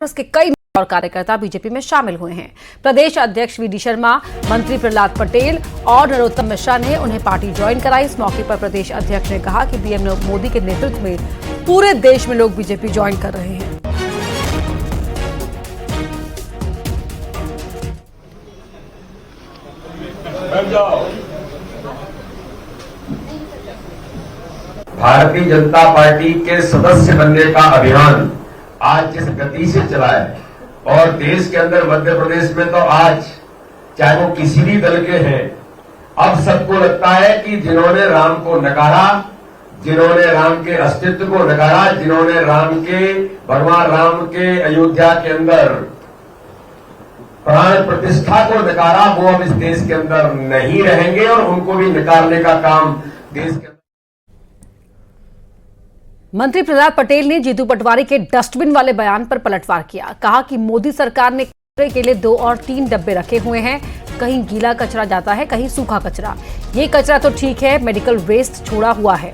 के कई और कार्यकर्ता बीजेपी में शामिल हुए हैं। प्रदेश अध्यक्ष वी डी शर्मा, मंत्री प्रहलाद पटेल और नरोत्तम मिश्रा ने उन्हें पार्टी ज्वाइन कराई। इस मौके पर प्रदेश अध्यक्ष ने कहा कि पीएम मोदी के नेतृत्व में पूरे देश में लोग बीजेपी ज्वाइन कर रहे हैं। भारतीय जनता पार्टी के सदस्य बनने का अभियान आज जिस गति से चला है और देश के अंदर मध्य प्रदेश में तो आज चाहे वो किसी भी दल के हैं, अब सबको लगता है कि जिन्होंने राम को नकारा, जिन्होंने राम के अस्तित्व को नकारा, जिन्होंने राम के भगवान राम के अयोध्या के अंदर प्राण प्रतिष्ठा को नकारा, वो अब इस देश के अंदर नहीं रहेंगे और उनको भी नकारने का काम देश के। मंत्री प्रहलाद पटेल ने जीतू पटवारी के डस्टबिन वाले बयान पर पलटवार किया। कहा कि मोदी सरकार ने कचरे के लिए 2 और 3 डब्बे रखे हुए हैं, कहीं गीला कचरा जाता है, कहीं सूखा कचरा। ये कचरा तो ठीक है, मेडिकल वेस्ट छोड़ा हुआ है।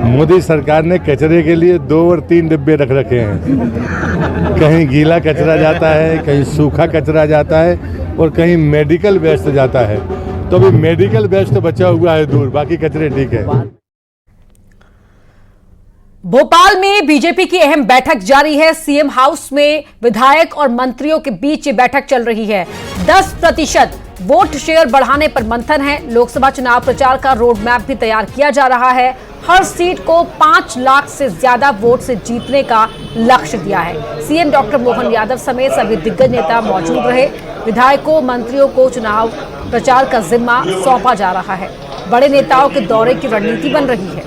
मोदी सरकार ने कचरे के लिए 2 और 3 डिब्बे रख रखे हैं, कहीं गीला कचरा जाता है, कहीं सूखा कचरा जाता है और कहीं मेडिकल वेस्ट जाता है। तो अभी मेडिकल वेस्ट बचा हुआ है दूर, बाकी कचरे ठीक है। भोपाल में बीजेपी की अहम बैठक जारी है। सीएम हाउस में विधायक और मंत्रियों के बीच ये बैठक चल रही है। 10% वोट शेयर बढ़ाने पर मंथन है। लोकसभा चुनाव प्रचार का रोड मैप भी तैयार किया जा रहा है। हर सीट को 5 लाख से ज्यादा वोट से जीतने का लक्ष्य दिया है। सीएम डॉक्टर मोहन यादव समेत सभी दिग्गज नेता मौजूद रहे। विधायकों, मंत्रियों को चुनाव प्रचार का जिम्मा सौंपा जा रहा है। बड़े नेताओं के दौरे की रणनीति बन रही है।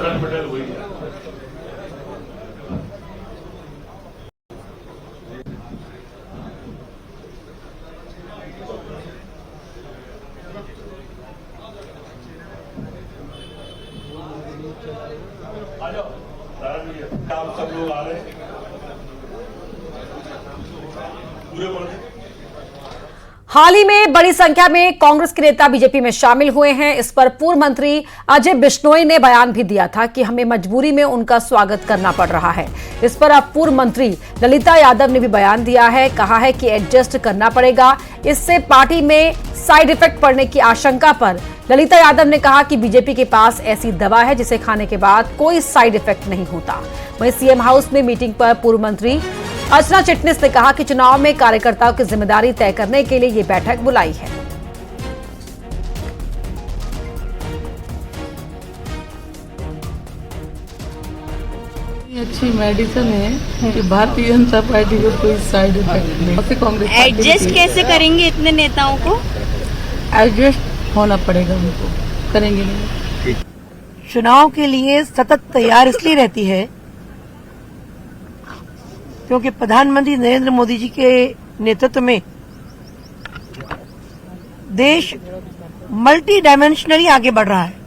आप सब लोग आ रहे हैं हाल ही में बड़ी संख्या में कांग्रेस के नेता बीजेपी में शामिल हुए हैं। इस पर पूर्व मंत्री अजय बिश्नोई ने बयान भी दिया था कि हमें मजबूरी में उनका स्वागत करना पड़ रहा है। इस पर अब पूर्व मंत्री ललिता यादव ने भी बयान दिया है। कहा है कि एडजस्ट करना पड़ेगा, इससे पार्टी में साइड इफेक्ट पड़ने की आशंका पर ललिता यादव ने कहा कि बीजेपी के पास ऐसी दवा है जिसे खाने के बाद कोई साइड इफेक्ट नहीं होता। वहीं सीएम हाउस में मीटिंग पर पूर्व मंत्री अर्चना चिटनिस ने कहा कि चुनाव में कार्यकर्ताओं की जिम्मेदारी तय करने के लिए ये बैठक बुलाई है। अच्छी मेडिसिन है कि भारतीय जनता पार्टी को कोई साइड इफेक्ट नहीं। कांग्रेस एडजस्ट कैसे करेंगे इतने नेताओं को? एडजस्ट होना पड़ेगा, उनको करेंगे नहीं। चुनाव के लिए सतत तैयार इसलिए रहती है क्योंकि प्रधानमंत्री नरेंद्र मोदी जी के नेतृत्व में देश मल्टी डायमेंशनली आगे बढ़ रहा है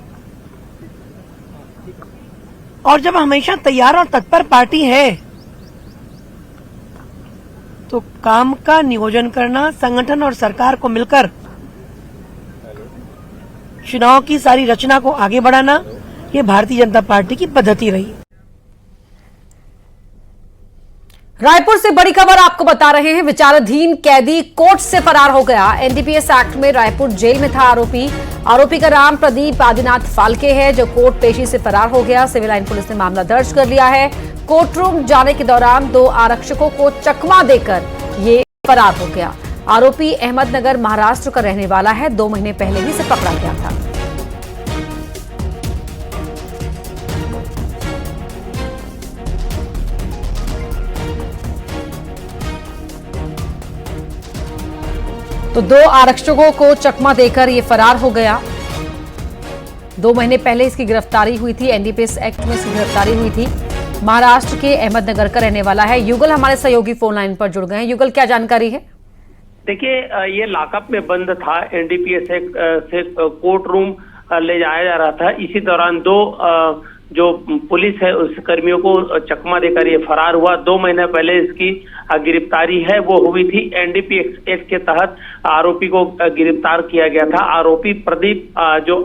और जब हमेशा तैयार और तत्पर पार्टी है तो काम का नियोजन करना, संगठन और सरकार को मिलकर चुनाव की सारी रचना को आगे बढ़ाना, ये भारतीय जनता पार्टी की पद्धति रही है। रायपुर से बड़ी खबर आपको बता रहे हैं। विचाराधीन कैदी कोर्ट से फरार हो गया। एनडीपीएस एक्ट में रायपुर जेल में था आरोपी का नाम प्रदीप आदिनाथ फाल्के है, जो कोर्ट पेशी से फरार हो गया। सिविल लाइन पुलिस ने मामला दर्ज कर लिया है। कोर्ट रूम जाने के दौरान 2 आरक्षकों को चकमा देकर ये फरार हो गया। आरोपी अहमदनगर महाराष्ट्र का रहने वाला है। 2 महीने पहले ही इसे पकड़ा गया था। तो 2 आरक्षकों को चकमा देकर ये फरार हो गया। 2 महीने पहले इसकी गिरफ्तारी हुई थी। एनडीपीएस एक्ट में इसकी गिरफ्तारी हुई थी। महाराष्ट्र के अहमदनगर का रहने वाला है। युगल हमारे सहयोगी फोन लाइन पर जुड़ गए हैं। युगल, क्या जानकारी है? देखिए, ये लॉकअप में बंद था। एनडीपीएस से कोर्ट रूम ले जाया जा रहा था। इसी दौरान जो पुलिस है उस कर्मियों को चकमा देकर ये फरार हुआ। 2 महीने पहले इसकी गिरफ्तारी है वो हुई थी। एनडीपीएस एक्ट के तहत आरोपी को गिरफ्तार किया गया था। आरोपी प्रदीप जो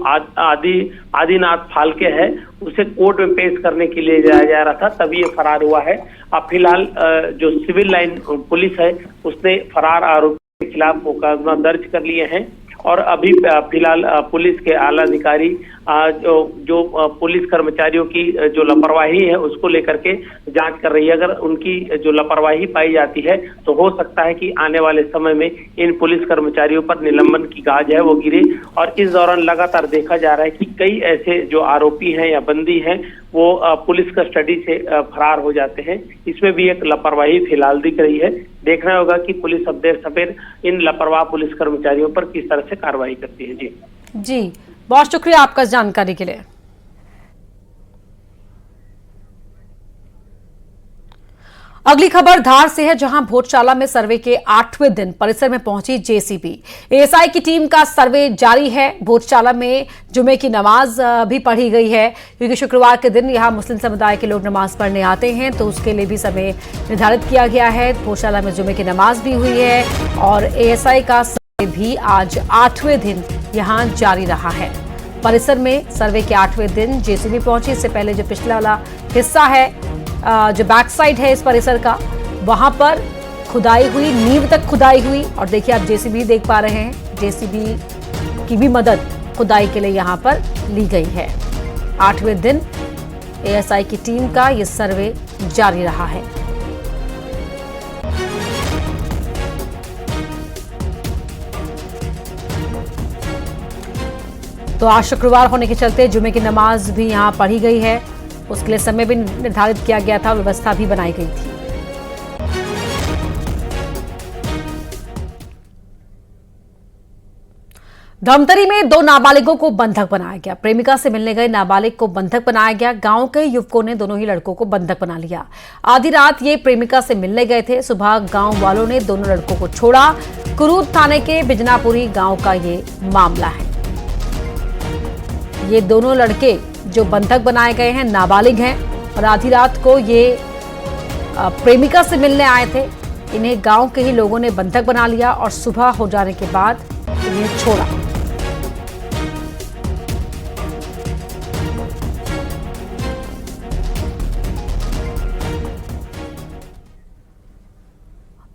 आदिनाथ फाल्के है उसे कोर्ट में पेश करने के लिए जाया जा रहा था, तभी ये फरार हुआ है। अब फिलहाल जो सिविल लाइन पुलिस है उसने फरार आरोपी के खिलाफ मुकदमा दर्ज कर लिए हैं और अभी फिलहाल पुलिस के आला अधिकारी जो पुलिस कर्मचारियों की जो लापरवाही है उसको लेकर के जांच कर रही है। अगर उनकी जो लापरवाही पाई जाती है तो हो सकता है कि आने वाले समय में इन पुलिस कर्मचारियों पर निलंबन की गाज है वो गिरे। और इस दौरान लगातार देखा जा रहा है कि कई ऐसे जो आरोपी हैं या बंदी हैं वो पुलिस कस्टडी से फरार हो जाते हैं। इसमें भी एक लापरवाही फिलहाल दिख रही है। देखना होगा कि पुलिस अब देर सवेर इन लापरवाह पुलिस कर्मचारियों पर किस तरह से कार्रवाई करती है। जी बहुत शुक्रिया आपका इस जानकारी के लिए। अगली खबर धार से है, जहां भोजशाला में सर्वे के 8वें दिन परिसर में पहुंची जेसीबी। एएसआई की टीम का सर्वे जारी है। भोजशाला में जुमे की नमाज भी पढ़ी गई है, क्योंकि शुक्रवार के दिन यहां मुस्लिम समुदाय के लोग नमाज पढ़ने आते हैं, तो उसके लिए भी समय निर्धारित किया गया है। भोजशाला में जुमे की नमाज भी हुई है और एएसआई का सर्वे भी आज 8वें दिन यहां जारी रहा है। परिसर में सर्वे के 8वें दिन जेसीबी पहुंची। इससे पहले जो पिछला वाला हिस्सा है, जो बैक साइड है इस परिसर का, वहां पर खुदाई हुई, नींव तक खुदाई हुई। और देखिए आप जेसीबी देख पा रहे हैं, जेसीबी की भी मदद खुदाई के लिए यहां पर ली गई है। 8वें दिन एएसआई की टीम का यह सर्वे जारी रहा है। तो आज शुक्रवार होने के चलते जुमे की नमाज भी यहां पढ़ी गई है, उसके लिए समय भी निर्धारित किया गया था, व्यवस्था भी बनाई गई थी। धमतरी में 2 नाबालिगों को बंधक बनाया गया। प्रेमिका से मिलने गए नाबालिग को बंधक बनाया गया। गांव के युवकों ने दोनों ही लड़कों को बंधक बना लिया। आधी रात ये प्रेमिका से मिलने गए थे। सुबह गांव वालों ने दोनों लड़कों को छोड़ा। कुरूद थाने के बिजनापुरी गांव का ये मामला है। ये दोनों लड़के जो बंधक बनाए गए हैं नाबालिग हैं और आधी रात को ये प्रेमिका से मिलने आए थे। इन्हें गांव के ही लोगों ने बंधक बना लिया और सुबह हो जाने के बाद इन्हें छोड़ा।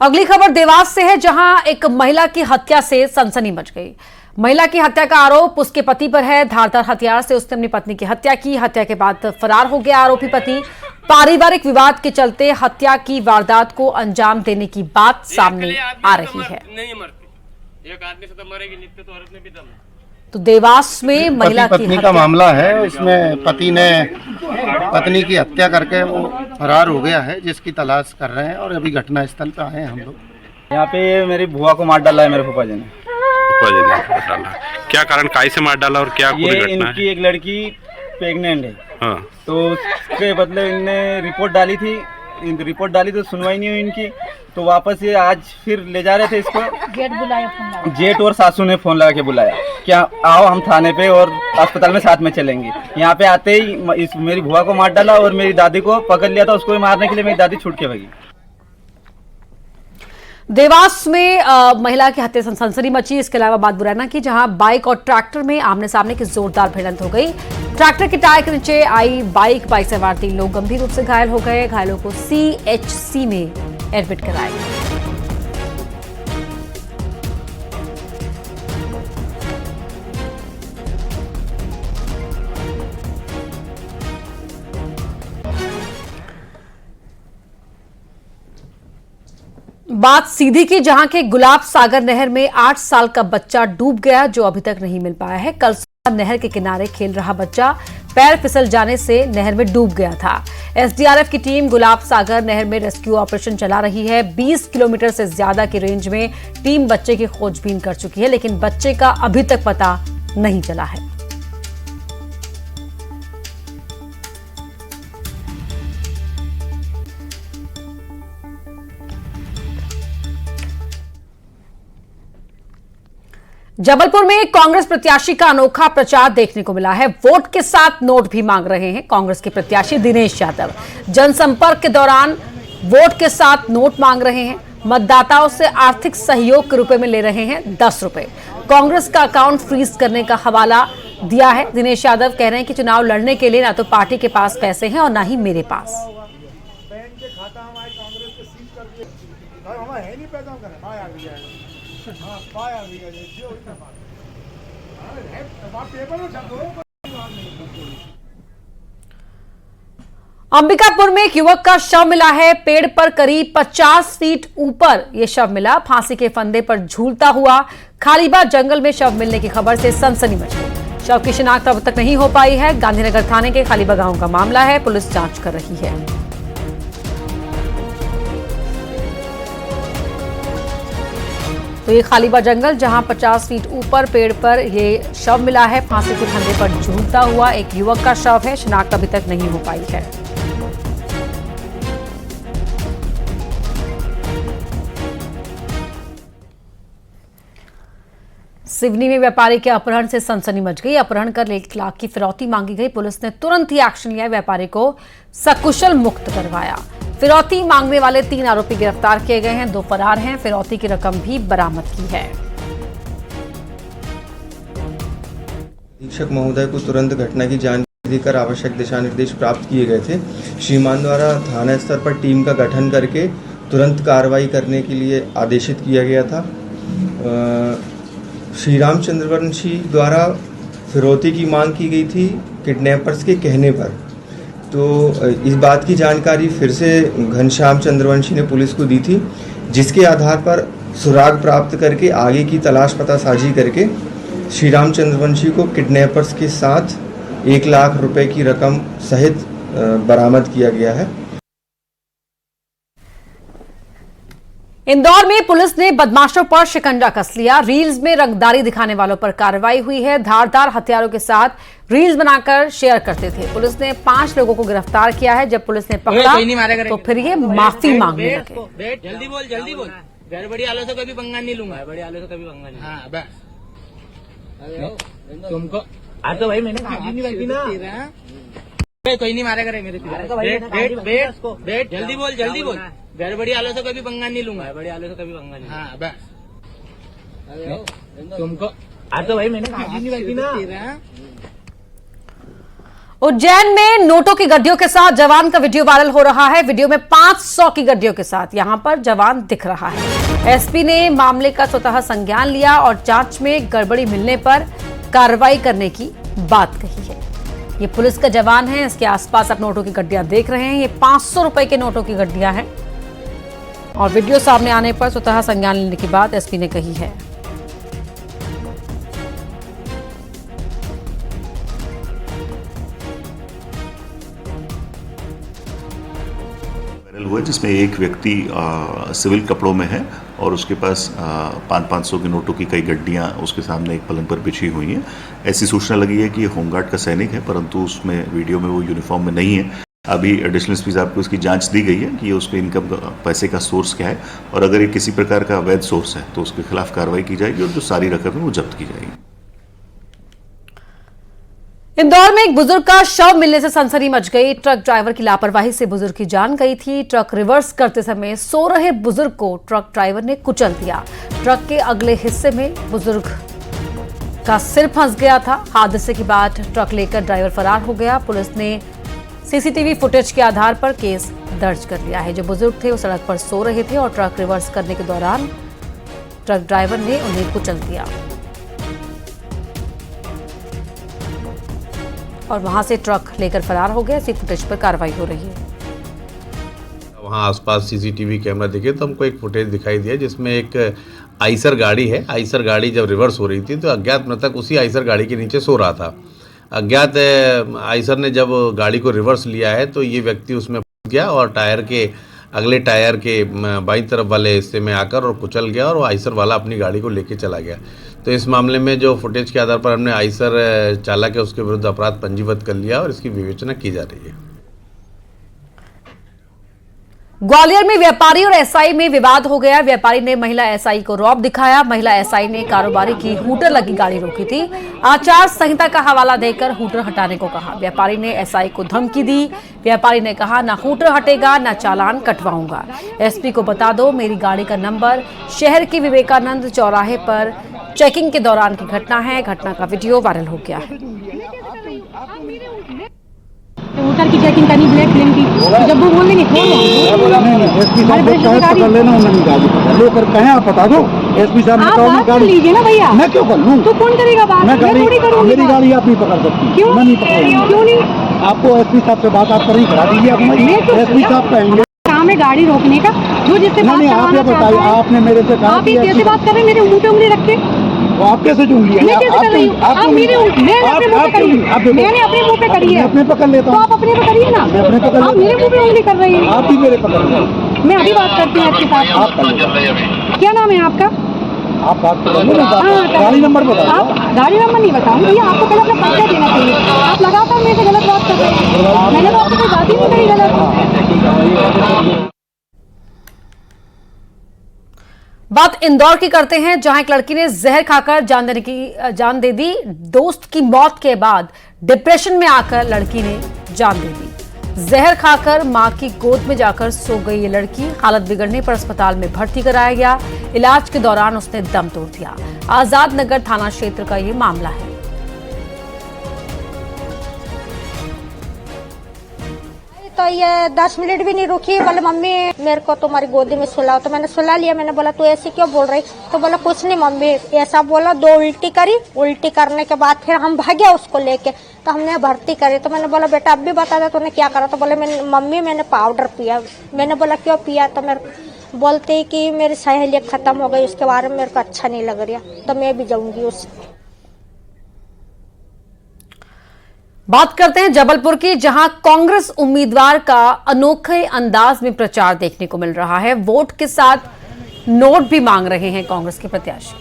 अगली खबर देवास से है, जहां एक महिला की हत्या से सनसनी मच गई। महिला की हत्या का आरोप उसके पति पर है। धारदार हथियार से उसने अपनी पत्नी की हत्या की। हत्या के बाद फरार हो गया आरोपी पति। पारिवारिक विवाद के चलते हत्या की वारदात को अंजाम देने की बात सामने आ रही है। एक आदमी से तो मरेगी, नित्य तो औरत में भी दम है। तो देवास में महिला की पत्नी का मामला है। इसमें पति ने पत्नी की हत्या करके वो फरार हो गया है, जिसकी तलाश कर रहे हैं और अभी घटना स्थल पे आए हैं हम लोग। यहाँ पे मेरी बुआ को मार डाला है मेरे फूफा जी ने। क्या कारण, काय से मार डाला और क्या पूरी घटना है? इनकी एक लड़की प्रेग्नेंट है। हाँ। तो उसके बदले इनने रिपोर्ट डाली थी। रिपोर्ट डाली तो सुनवाई नहीं हुई इनकी, तो वापस ये आज फिर ले जा रहे थे इसको। जेठ और सासू ने फोन लगा के बुलाया, क्या आओ हम थाने पे और अस्पताल में साथ में चलेंगे। यहाँ पे आते ही मेरी बुआ को मार डाला और मेरी दादी को पकड़ लिया था। उसको मारने के लिए मेरी दादी छूट के भागी। देवास में महिला की हत्या से सनसनी मची। इसके अलावा बात मुरैना की, जहां बाइक और ट्रैक्टर में आमने सामने की जोरदार भिड़ंत हो गई। ट्रैक्टर के टायर के नीचे आई बाइक सवार 3 लोग गंभीर रूप से घायल हो गए। घायलों को सीएचसी में एडमिट कराया गया। बात सीधी की, जहां के गुलाब सागर नहर में 8 साल का बच्चा डूब गया, जो अभी तक नहीं मिल पाया है। कल सुबह नहर के किनारे खेल रहा बच्चा पैर फिसल जाने से नहर में डूब गया था। एसडीआरएफ की टीम गुलाब सागर नहर में रेस्क्यू ऑपरेशन चला रही है। 20 किलोमीटर से ज्यादा की रेंज में टीम बच्चे की खोजबीन कर चुकी है, लेकिन बच्चे का अभी तक पता नहीं चला है। जबलपुर में कांग्रेस प्रत्याशी का अनोखा प्रचार देखने को मिला है। वोट के साथ नोट भी मांग रहे हैं कांग्रेस के प्रत्याशी दिनेश यादव। जनसंपर्क के दौरान वोट के साथ नोट मांग रहे हैं। मतदाताओं से आर्थिक सहयोग के रुपए में ले रहे हैं 10 रुपए। कांग्रेस का अकाउंट फ्रीज करने का हवाला दिया है। दिनेश यादव कह रहे हैं कि चुनाव लड़ने के लिए ना तो पार्टी के पास पैसे हैं और ना ही मेरे पास। अंबिकापुर में एक युवक का शव मिला है। पेड़ पर करीब 50 फीट ऊपर यह शव मिला। फांसी के फंदे पर झूलता हुआ खालीबाग जंगल में शव मिलने की खबर से सनसनी मच गई। शव की शिनाख्त अब तक नहीं हो पाई है। गांधीनगर थाने के खालीबाग गांव का मामला है। पुलिस जांच कर रही है। तो ये खालीबाग जंगल जहां 50 फीट ऊपर पेड़ पर ये शव मिला है। फांसी के फंदे पर झूलता हुआ एक युवक का शव है। शिनाख्त अभी तक नहीं हो पाई है। सिवनी में व्यापारी के अपहरण से सनसनी मच गई। अपहरण कर 1 लाख की फिरौती मांगी गई। पुलिस ने तुरंत ही एक्शन लिया। व्यापारी को सकुशल मुक्त करवाया। फिरौती मांगने वाले 3 आरोपी गिरफ्तार किए गए हैं। 2 फरार हैं। फिरौती की रकम भी बरामद की है। अधीक्षक महोदय को तुरंत घटना की जानकारी देकर आवश्यक दिशा निर्देश प्राप्त किए गए थे। श्रीमान द्वारा थाना स्तर पर टीम का गठन करके तुरंत कार्रवाई करने के लिए आदेशित किया गया था। श्री राम चंद्रवंशी द्वारा फिरौती की मांग की गई थी किडनैपर्स के कहने पर। तो इस बात की जानकारी फिर से घनश्याम चंद्रवंशी ने पुलिस को दी थी, जिसके आधार पर सुराग प्राप्त करके आगे की तलाश पता साझी करके श्री राम चंद्रवंशी को किडनैपर्स के साथ 1 लाख रुपए की रकम सहित बरामद किया गया है। इंदौर में पुलिस ने बदमाशों पर शिकंजा कस लिया। रील्स में रंगदारी दिखाने वालों पर कार्रवाई हुई है। धारदार हथियारों के साथ रील्स बनाकर शेयर करते थे। पुलिस ने 5 लोगों को गिरफ्तार किया है। जब पुलिस ने पकड़ा तो फिर ये माफी मांगने लगे। जल्दी बोल गड़बड़ी आलो से कभी पंगा नहीं लूंगा। गड़बड़ी आलो से कभी पंगा नहीं। हाँ बस तुमको आज तो भाई मैंने नहीं ना, कोई नहीं मारेगा मेरे। बैठ जल्दी बोल गड़बड़ी आलो से कभी पंगा नहीं लूंगा। गड़बड़ी आलो से कभी पंगा नहीं। हाँ बस तुमको आज तो भाई मैंने नहीं ना। उज्जैन में नोटों की गड्डियों के साथ जवान का वीडियो वायरल हो रहा है। वीडियो में 500 की गड्डियों के साथ यहां पर जवान दिख रहा है। एसपी ने मामले का स्वतः संज्ञान लिया और जांच में गड़बड़ी मिलने पर कार्रवाई करने की बात कही है। ये पुलिस का जवान है। इसके आसपास आप नोटों की गड्डियां देख रहे हैं। ये 500 रुपए के नोटों की गड्डियां हैं और वीडियो सामने आने पर स्वतः संज्ञान लेने की बात एसपी ने कही है। हुआ जिसमें एक व्यक्ति सिविल कपड़ों में है और उसके पास 500 के नोटों की कई गड्डियां उसके सामने एक पलंग पर बिछी हुई हैं। ऐसी सूचना लगी है कि ये होमगार्ड का सैनिक है, परंतु उसमें वीडियो में वो यूनिफॉर्म में नहीं है। अभी एडिशनल एसपी साहब को उसकी जांच दी गई है कि ये उसके इनकम का पैसे का सोर्स क्या है और अगर ये किसी प्रकार का अवैध सोर्स है तो उसके खिलाफ कार्रवाई की जाएगी और जो सारी रकम है वो जब्त की जाएगी। इंदौर में एक बुजुर्ग का शव मिलने से सनसनी मच गई। ट्रक ड्राइवर की लापरवाही से बुजुर्ग की जान गई थी। ट्रक रिवर्स करते समय सो रहे बुजुर्ग को ट्रक ड्राइवर ने कुचल दिया। ट्रक के अगले हिस्से में बुजुर्ग का सिर फंस गया था। हादसे के बाद ट्रक लेकर ड्राइवर फरार हो गया। पुलिस ने सीसीटीवी फुटेज के आधार पर केस दर्ज कर लिया है। जो बुजुर्ग थे वो सड़क पर सो रहे थे और ट्रक रिवर्स करने के दौरान ट्रक ड्राइवर ने उन्हें कुचल दिया और वहां से ट्रक लेकर फरार हो गया। इसी फुटेज पर कार्रवाई हो रही है। वहाँ आसपास सीसीटीवी कैमरा दिखे तो हमको एक फुटेज दिखाई दिया जिसमें एक आइसर गाड़ी है। आइसर गाड़ी जब रिवर्स हो रही थी तो अज्ञात मृतक उसी आइसर गाड़ी के नीचे सो रहा था। अज्ञात आइसर ने जब गाड़ी को रिवर्स लिया है तो ये व्यक्ति उसमें फंस गया और टायर के अगले टायर के बाईं तरफ वाले हिस्से में आकर और कुचल गया और वो आइसर वाला अपनी गाड़ी को लेके चला गया। तो इस मामले में जो फुटेज के आधार पर हमने आइसर चालक है उसके विरुद्ध अपराध पंजीबद्ध कर लिया और इसकी विवेचना की जा रही है। ग्वालियर में व्यापारी और एसआई में विवाद हो गया। व्यापारी ने महिला एसआई को रौब दिखाया। महिला एसआई ने कारोबारी की हूटर लगी गाड़ी रोकी थी। आचार संहिता का हवाला देकर हूटर हटाने को कहा। व्यापारी ने एसआई को धमकी दी। व्यापारी ने कहा, ना हूटर हटेगा ना चालान कटवाऊंगा। एसपी को बता दो मेरी गाड़ी का नंबर। शहर के विवेकानंद चौराहे पर चेकिंग के दौरान की घटना है। घटना का वीडियो वायरल हो गया है। वोटर की चेकिंग करनी ब्लैक प्लेन की, तो जब वो बोल देंगे एसपी साहब को कहे पकड़ लेना, उन्होंने गाड़ी लो कर कहे आप बता दो। एसपी साहब ने कहा गाड़ी लीजिए ना भैया। मैं क्यों कर लूँ? तो कौन करेगा बात? मैं गाड़ी, मेरी गाड़ी आप नहीं पकड़ सकती। क्यों? मैं नहीं पकड़, क्यों नहीं? आपको एसपी साहब से बात आप करें, करा दीजिए। आप एसपी साहब कहेंगे काम है गाड़ी रोकने का, जो जिससे बात आप बताइए। आपने मेरे से कहा आप ही कैसे बात कर रहे हैं? मेरे मुंह पे उंगली रख के आप कैसे जूंगी? मैं कैसे कर रही हूँ? आप मेरे अपने मुंह पे करिए। मैंने अपने मुंह पे करी है। अपने पकड़ लेता हूँ, आप अपने पे करिए ना। आप मेरे मुंह पे उंगली कर रही हैं। आप ही मेरे पकड़। मैं अभी बात करती हूँ आपके साथ। क्या नाम है आपका? आप बात करो, गाड़ी नंबर बताओ। आप गाड़ी नंबर नहीं बताऊंगी भैया, आपको पहले अपना परिचय देना चाहिए। आप लगातार मेरे से गलत बात कर रहे हैं। मैंने तो आपको कोई बात ही नहीं करी गलत। बात इंदौर की करते हैं, जहां एक लड़की ने जहर खाकर जान दे दी। दोस्त की मौत के बाद डिप्रेशन में आकर लड़की ने जान दे दी। जहर खाकर मां की गोद में जाकर सो गई ये लड़की। हालत बिगड़ने पर अस्पताल में भर्ती कराया गया। इलाज के दौरान उसने दम तोड़ दिया। आजाद नगर थाना क्षेत्र का ये मामला है। तो ये 10 मिनट भी नहीं रुकी, बोले मम्मी मेरे को तुम्हारी गोदी में सुलाओ। तो मैंने सुला लिया। मैंने बोला तू ऐसे क्यों बोल रही? तो बोला कुछ नहीं मम्मी, ऐसा बोला। 2 उल्टी करी। उल्टी करने के बाद फिर हम भागे उसको लेके, तो हमने भर्ती करी। तो मैंने बोला बेटा अब भी बता दे तूने क्या करा? तो बोले मम्मी मैंने पाउडर पिया। मैंने बोला क्यों पिया? तो मेरे बोलते कि मेरी सहेलियत खत्म हो गई, उसके बारे में मेरे को अच्छा नहीं लग रहा, तो मैं भी जाऊंगी उस। बात करते हैं जबलपुर की, जहां कांग्रेस उम्मीदवार का अनोखे अंदाज में प्रचार देखने को मिल रहा है। वोट के साथ नोट भी मांग रहे हैं कांग्रेस के प्रत्याशी।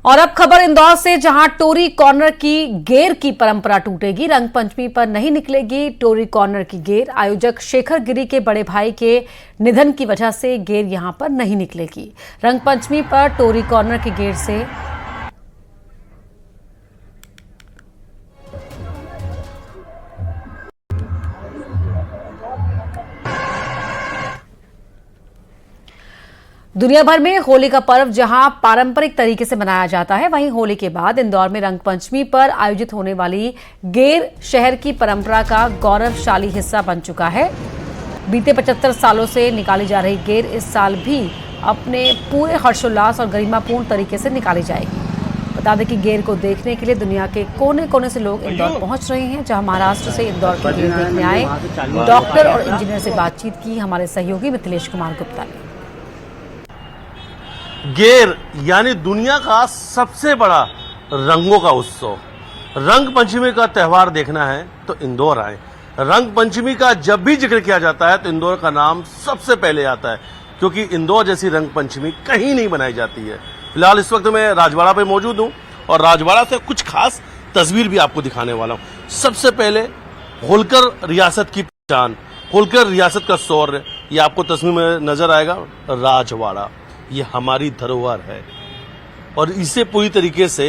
और अब खबर इंदौर से, जहां टोरी कॉर्नर की गेर की परंपरा टूटेगी। रंग पंचमी पर नहीं निकलेगी टोरी कॉर्नर की गेर। आयोजक शेखर गिरी के बड़े भाई के निधन की वजह से गेर यहां पर नहीं निकलेगी। रंग पंचमी पर टोरी कॉर्नर की गेर से दुनिया भर में होली का पर्व जहां पारंपरिक तरीके से मनाया जाता है, वहीं होली के बाद इंदौर में रंग पंचमी पर आयोजित होने वाली गेर शहर की परंपरा का गौरवशाली हिस्सा बन चुका है। बीते 75 सालों से निकाली जा रही गेर इस साल भी अपने पूरे हर्षोल्लास और गरिमापूर्ण तरीके से निकाली जाएगी। बता दें कि गेर को देखने के लिए दुनिया के कोने कोने से लोग इंदौर पहुंच रहे हैं। जहां महाराष्ट्र से इंदौर की गेर देखने आए डॉक्टर और इंजीनियर से बातचीत की हमारे सहयोगी मिथिलेश कुमार गुप्ता ने। गेर यानी दुनिया का सबसे बड़ा रंगों का उत्सव, रंग पंचमी का त्यौहार देखना है तो इंदौर आए। रंग पंचमी का जब भी जिक्र किया जाता है तो इंदौर का नाम सबसे पहले आता है, क्योंकि इंदौर जैसी रंग पंचमी कहीं नहीं बनाई जाती है। फिलहाल इस वक्त मैं राजवाड़ा पे मौजूद हूं और राजवाड़ा से कुछ खास तस्वीर भी आपको दिखाने वाला हूं। सबसे पहले होलकर रियासत की पहचान, होलकर रियासत का शौर्य, ये आपको तस्वीर में नजर आएगा। राजवाड़ा ये हमारी धरोहर है और इसे पूरी तरीके से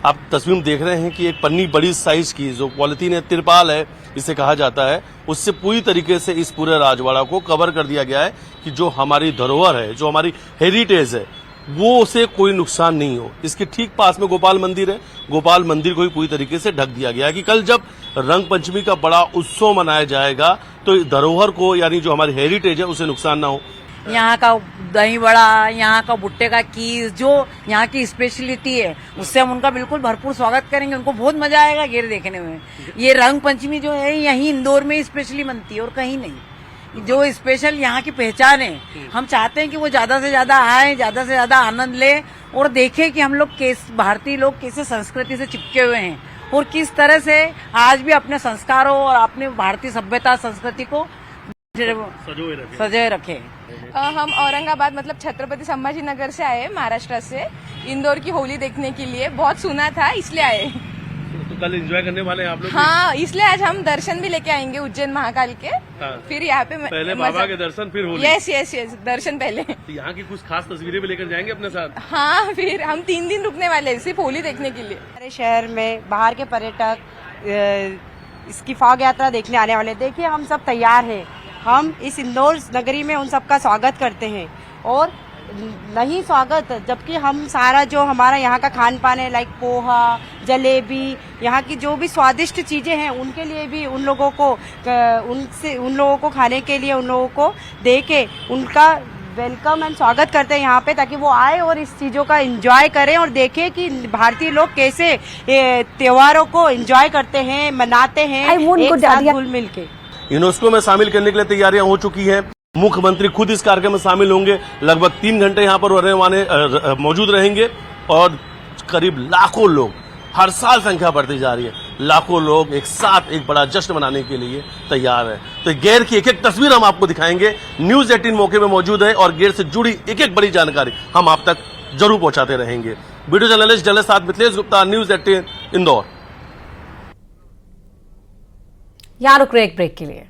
आप तस्वीर में देख रहे हैं कि एक पन्नी बड़ी साइज की जो पॉलिथीन है, तिरपाल है इसे कहा जाता है, उससे पूरी तरीके से इस पूरे राजवाड़ा को कवर कर दिया गया है कि जो हमारी धरोहर है, जो हमारी हेरिटेज है, वो उसे कोई नुकसान नहीं हो। इसके ठीक पास में गोपाल मंदिर है, गोपाल मंदिर को भी पूरी तरीके से ढक दिया गया है कि कल जब रंग पंचमी का बड़ा उत्सव मनाया जाएगा तो धरोहर को यानी जो हमारी हेरिटेज है उसे नुकसान ना हो। यहाँ का दही बड़ा, यहाँ का भुट्टे का कीस, जो यहाँ की स्पेशलिटी है, उससे हम उनका बिल्कुल भरपूर स्वागत करेंगे। उनको बहुत मजा आएगा गेर देखने में। ये रंग पंचमी जो है यहीं इंदौर में स्पेशली बनती है और कहीं नहीं। जो स्पेशल यहाँ की पहचान है, हम चाहते हैं कि वो ज्यादा से ज्यादा आए, ज्यादा से ज्यादा आनंद ले और देखें कि हम लोग भारतीय लोग कैसे संस्कृति से चिपके हुए हैं और किस तरह से आज भी अपने संस्कारों और अपने भारतीय सभ्यता संस्कृति को सजोए रखे। हम औरंगाबाद मतलब छत्रपति संभाजी नगर से आए, महाराष्ट्र से, इंदौर की होली देखने के लिए। बहुत सुना था इसलिए आए। कल एंजॉय करने वाले हैं आप लोग? हाँ, इसलिए आज हम दर्शन भी लेके आएंगे उज्जैन महाकाल के। हाँ। फिर यहाँ पे पहले बाबा के दर्शन फिर होली। यस यस यस, दर्शन पहले। तो यहाँ की कुछ खास तस्वीरें भी लेकर जाएंगे अपने साथ? हाँ, फिर हम 3 दिन रुकने वाले हैं सिर्फ होली देखने के लिए। हमारे शहर में बाहर के पर्यटक इसकी फाग यात्रा देखने आने वाले। देखिए हम सब तैयार हैं, हम इस इंदौर नगरी में उन सबका स्वागत करते हैं। और नहीं स्वागत, जबकि हम सारा जो हमारा यहाँ का खान पान है, लाइक पोहा, जलेबी, यहाँ की जो भी स्वादिष्ट चीजें हैं, उनके लिए भी उन लोगों को खाने के लिए, उन लोगों को दे के उनका वेलकम एंड स्वागत करते हैं यहाँ पे, ताकि वो आए और इस चीज़ों का एंजॉय करें और देखें कि भारतीय लोग कैसे त्योहारों को एंजॉय करते हैं, मनाते हैं एक साथ घुल मिल के। यूनेस्को में शामिल करने के लिए तैयारियां हो चुकी हैं। मुख्यमंत्री खुद इस कार्यक्रम में शामिल होंगे। लगभग 3 घंटे यहाँ पर रहने वाले मौजूद रहेंगे और करीब लाखों लोग, हर साल संख्या बढ़ती जा रही है, लाखों लोग एक साथ एक बड़ा जश्न मनाने के लिए तैयार है। तो गेर की एक एक तस्वीर हम आपको दिखाएंगे। न्यूज 18 मौके में मौजूद है और गेर से जुड़ी एक एक बड़ी जानकारी हम आप तक जरूर पहुंचाते रहेंगे। वीडियो जर्नलिस्ट जल्द साथ मिथिलेश गुप्ता, न्यूज 18 इंदौर। यहाँ रुक रहे एक ब्रेक के लिए।